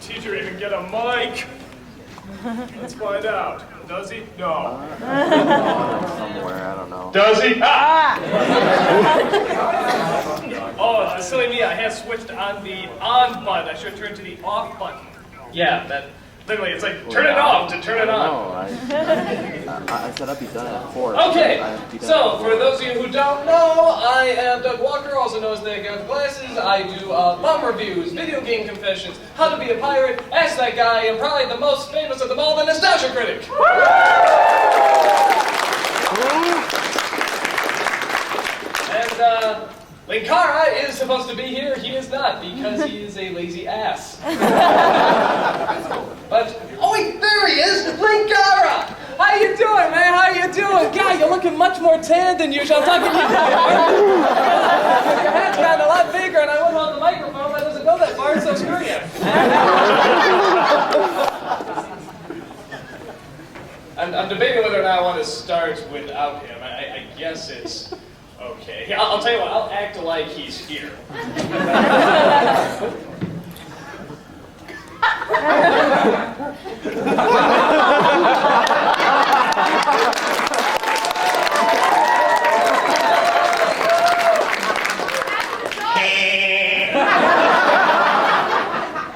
teacher even get a mic? Let's find out. Does he? No. Somewhere, I don't know. Does he? Ah! Oh, silly me, I had switched on the on button. I should turn to the off button. Yeah, that literally, it's like turn it off to turn it on. I set up, he's done it at 4. Okay, so for those of you who don't know, I am Doug Walker, also known as the guy with glasses. I do bum reviews, video game confessions, how to be a pirate, ask that guy, and probably the most famous of them all, the Nostalgia Critic. And Linkara is supposed to be here. He is not, because he is a lazy ass. But, oh wait, there he is! Linkara! How you doing, man? How you doing? God, you're looking much more tan than usual. I'm talking to you. Your head's gotten a lot bigger, and I wouldn't hold the microphone. That doesn't go that far, so screw you. I'm debating whether or not I want to start without him. I guess it's okay. Yeah, I'll tell you what, I'll act like he's here.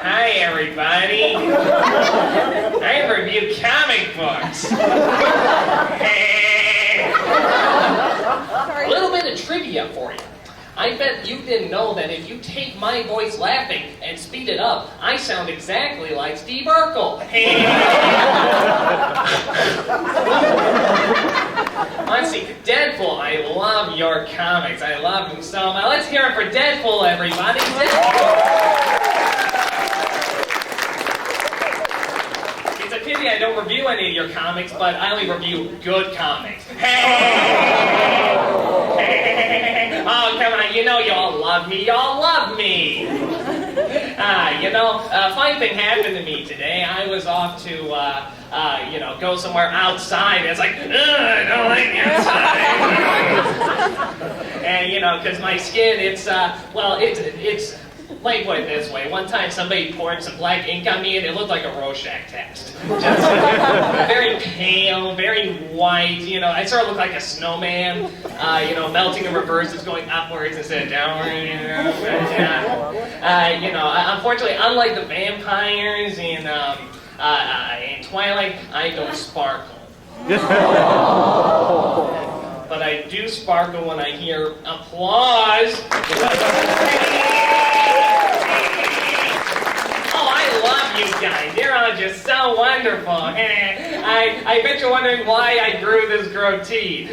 Hi, everybody. I review comic books. A little bit of trivia for you. I bet you didn't know that if you take my voice laughing and speed it up, I sound exactly like Steve Urkel. Let's see, Deadpool, I love your comics. I love them so much. Let's hear it for Deadpool, everybody. It's a pity I don't review any of your comics, but I only review good comics. Oh, come on, you know you all love me. You all love me. A funny thing happened to me today. I was off to, go somewhere outside. It's like, I don't like outside. And, because my skin, it's, let me put it this way. One time somebody poured some black ink on me and it looked like a Rorschach test. Just very pale, very white, I sort of look like a snowman, melting in reverse, it's going upwards instead of downward, unfortunately, unlike the vampires in Twilight, I don't sparkle. But I do sparkle when I hear applause. You guys, you're all just so wonderful. I bet you're wondering why I grew this goatee.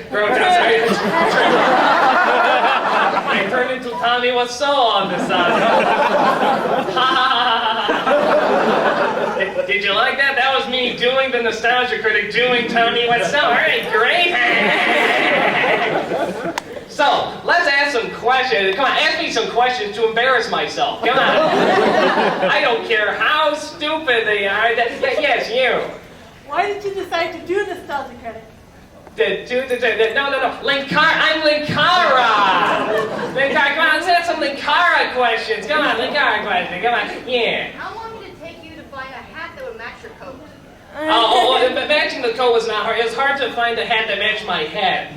I turned into Tommy Wiseau all of a sudden. Did you like that? That was me doing the Nostalgia Critic, doing Tommy Wiseau. All right, great. So, let's ask some questions. Come on, ask me some questions to embarrass myself. Come on. I don't care how stupid they are. Yes, you. Why did you decide to do Nostalgia Critic? No. Linkara, I'm Linkara. Linkara, come on, let's ask some Linkara questions. Come on, Linkara questions. Come on, yeah. How long did it take you to find a hat that would match your coat? Matching the coat was not hard. It was hard to find a hat that matched my head.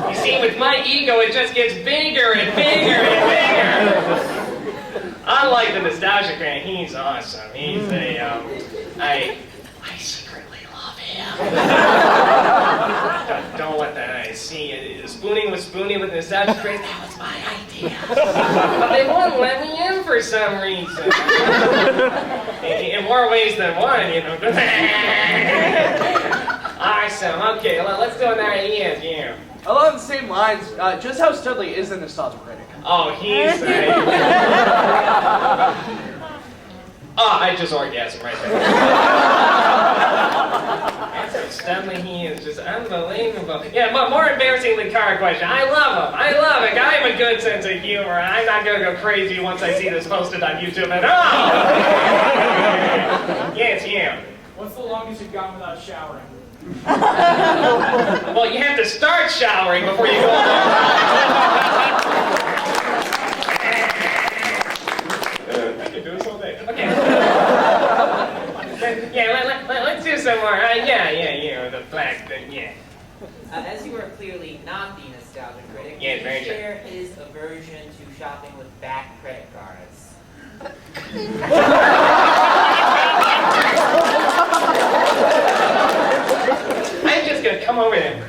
You see, with my ego, it just gets bigger and bigger and bigger. Unlike the Nostalgia Critic, he's awesome. He's I secretly love him. Don't let that see. Spooning with the Nostalgia Critic, that was my idea. But they wouldn't let me in for some reason. In more ways than one, Awesome. Okay, let's do another yeah. Along the same lines, just how studly is the Nostalgia Critic? Oh, he's I just orgasmed right there. That's how studly he is, just unbelievable. Yeah, but more embarrassing than car question. I love him. I have a good sense of humor. I'm not going to go crazy once I see this posted on YouTube at all. Yes, you. What's the longest you've gone without showering? Well, you have to start showering before you go on. I can do this all day. more. Yeah, the black thing, yeah. As you are clearly not the nostalgia critic, Yeah, can very you true. share his aversion to shopping with back credit cards? I'm just gonna come over there.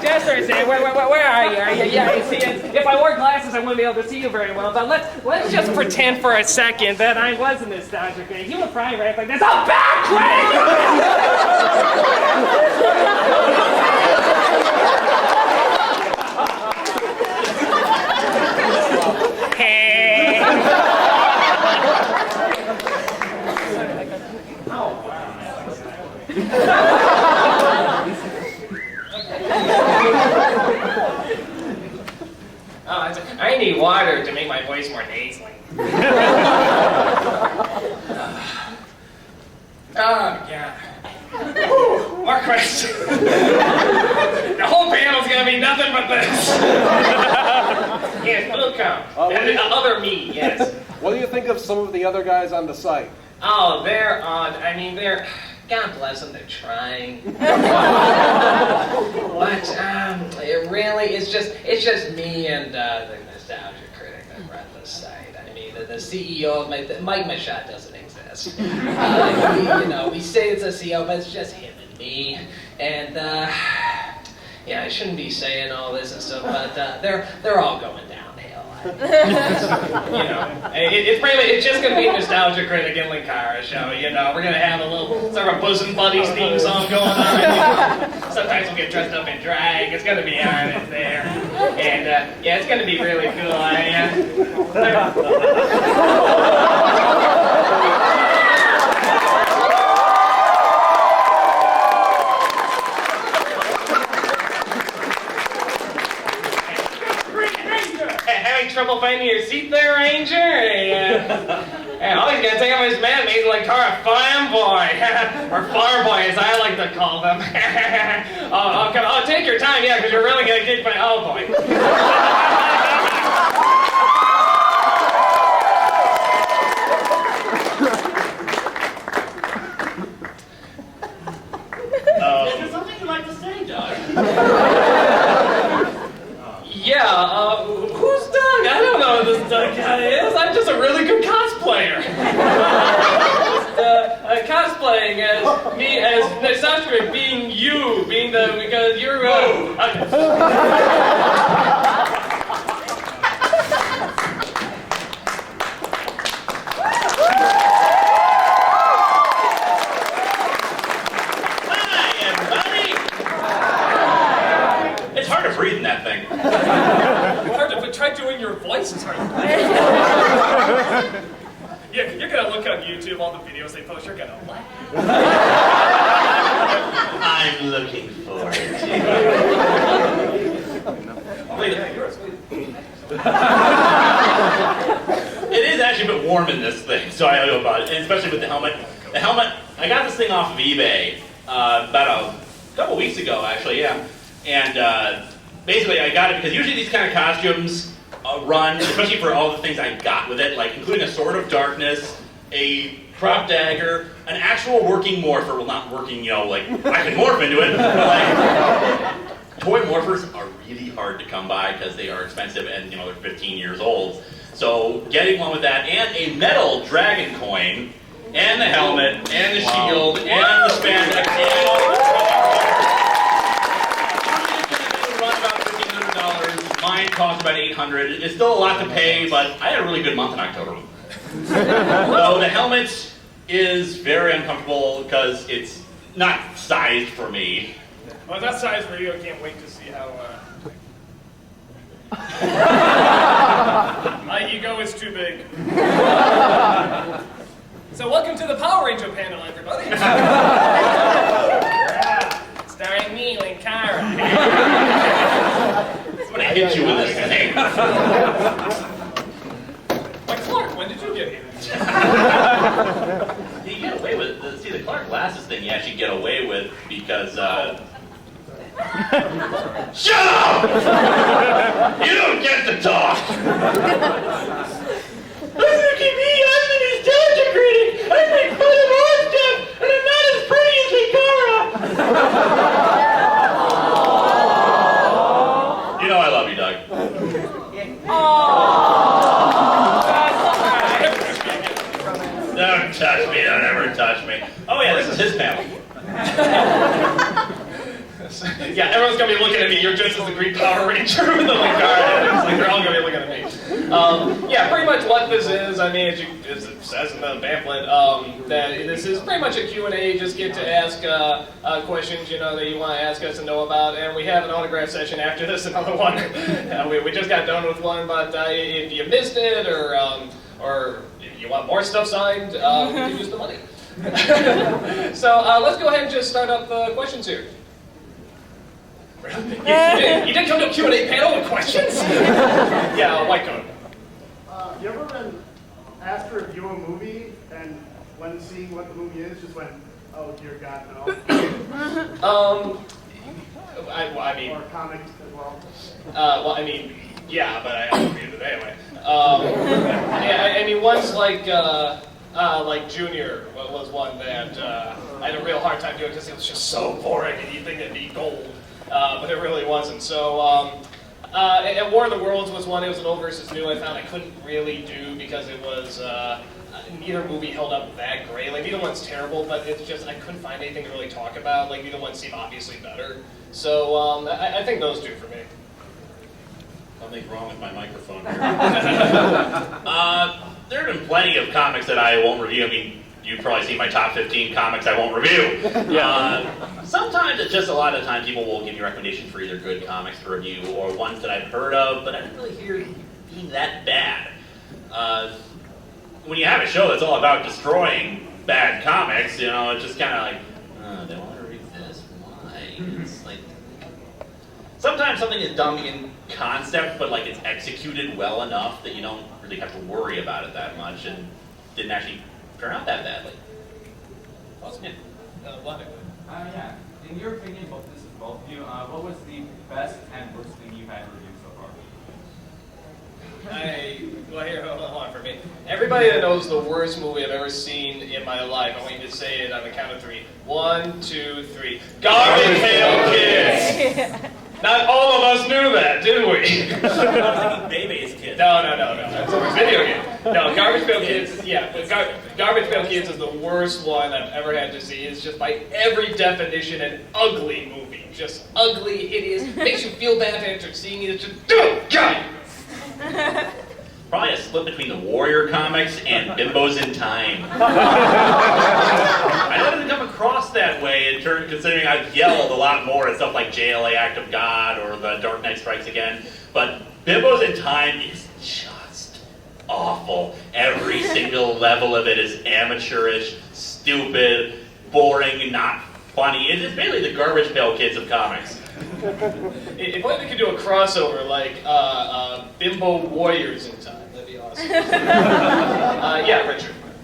Just for a second, where are you? Yeah, I see it. If I wore glasses, I wouldn't be able to see you very well. But let's just pretend for a second that I was a nostalgia critic. You would probably react like this. Oh, back I need water to make my voice more nasally. Oh, God. More questions. The whole panel's gonna be nothing but this. Yes, will come. Other me, yes. What do you think of some of the other guys on the site? Oh, they're odd. I mean, they're... God bless them, they're trying. But, it really, it's just me and the nostalgia critic that run the site. I mean, the CEO, Mike Machot doesn't exist. We say it's a CEO, but it's just him and me. And, yeah, I shouldn't be saying all this and stuff, but they're all going downhill. It's just going to be a nostalgia critic and Linkara show. We're going to have a little sort of bosom buddies theme song going on. Sometimes we'll get dressed up in drag. It's going to be on it there, and yeah, it's going to be really cool. Trouble finding your seat there, Ranger? Always gotta take off his man, he's like Linkara Farm Boy, or Farm Boy as I like to call them. Oh, take your time, yeah, because you're really gonna kick my, oh boy. Is there something you'd like to say, Doug? Yeah, who's Doug? I don't know who this Doug guy is. I'm just a really good cosplayer. Cosplaying as me, as Nostalgia, being you, because you're, Breathing that thing. It's hard to try doing your voice. It's hard. Yeah, you're gonna look on YouTube all the videos they post. You're gonna laugh. I'm looking forward to it. It is actually a bit warm in this thing, so I know about it, and especially with the helmet. The helmet, I got this thing off of eBay about a couple weeks ago, actually, yeah. And basically, I got it because usually these kind of costumes run, especially for all the things I got with it, like including a Sword of Darkness, a crop dagger, an actual working morpher. Well, not working, like I can morph into it. But like, toy morphers are really hard to come by because they are expensive and they're 15 years old. So getting one with that and a metal dragon coin, and the helmet, and the shield, and the spandex, Mine cost about $800. It's still a lot to pay, but I had a really good month in October. So the helmet is very uncomfortable because it's not sized for me. Well, that's size for you. I can't wait to see how. My ego is too big. So welcome to the Power Ranger panel, everybody. Starring me, Linkara. I'm gonna hit you with this thing. Like Clark, when did you get here? You get away with it. See, the Clark glasses thing you actually get away with because, Shut up! You don't get to talk! Look at me, I'm the kick. Don't touch me, don't ever touch me. Oh yeah, this is his panel. Yeah, everyone's gonna be looking at me. You're dressed as the Green Power Ranger with the Linkara. It's like they're all gonna be looking at me. Yeah, pretty much what this is. I mean, as it says in the pamphlet, that this is pretty much a Q&A. You just get to ask questions, you know, that you want to ask us to know about. And we have an autograph session after this. Another one. We just got done with one, but if you missed it or if you want more stuff signed, you can use the money. So let's go ahead and just start up the questions here. You didn't come to a Q&A panel with questions? Yeah, white coat. You ever been asked to review a movie and when seeing what the movie is, just went, oh dear God, no? I mean... Or comics as well? Well, I mean, yeah, but I haven't read it anyway. Yeah, I mean, once like Junior was one that I had a real hard time doing because it was just so boring and you'd think it'd be gold. But it really wasn't. So, and War of the Worlds was one. It was an old versus new. I found I couldn't really do because it was neither movie held up that great. Like neither one's terrible, but it's just I couldn't find anything to really talk about. Like neither one seemed obviously better. So I think those two for me. Something's wrong with my microphone here. There have been plenty of comics that I won't review. I mean, you've probably seen my top 15 comics I won't review. Sometimes, it's just a lot of times, people will give me recommendations for either good comics to review or ones that I've heard of, but I didn't really hear being that bad. When you have a show that's all about destroying bad comics, you know, it's just kind of like, they want to read this, why? It's like, sometimes something is dumb in concept, but like it's executed well enough that you don't really have to worry about it that much, and didn't actually turn out that badly. Awesome. Yeah. Yeah. In your opinion, both this is both of you, what was the best and worst thing you've had reviewed so far? Well, here, hold on for me. Everybody that knows the worst movie I've ever seen in my life, I want you to say it on the count of 3. 1, 2, 3. Garbage Pail Kids! Not all of us knew that, did we? Baby's Kids. No. That's a video game. No, Garbage Pail Kids, yeah. But Garbage Pail Kids is the worst one I've ever had to see. It's just by every definition an ugly movie. Just ugly, hideous. Makes you feel bad after seeing it. It's just, oh, God! Probably a split between the Warrior comics and Bimbos in Time. I didn't come across that way in turn, considering I've yelled a lot more at stuff like JLA Act of God or The Dark Knight Strikes Again. But Bimbos in Time is just awful. Every single level of it is amateurish, stupid, boring, not funny. It's basically the Garbage Pail Kids of comics. If only we could do a crossover like Bimbo Warriors in Time, that'd be awesome. Yeah, Richard.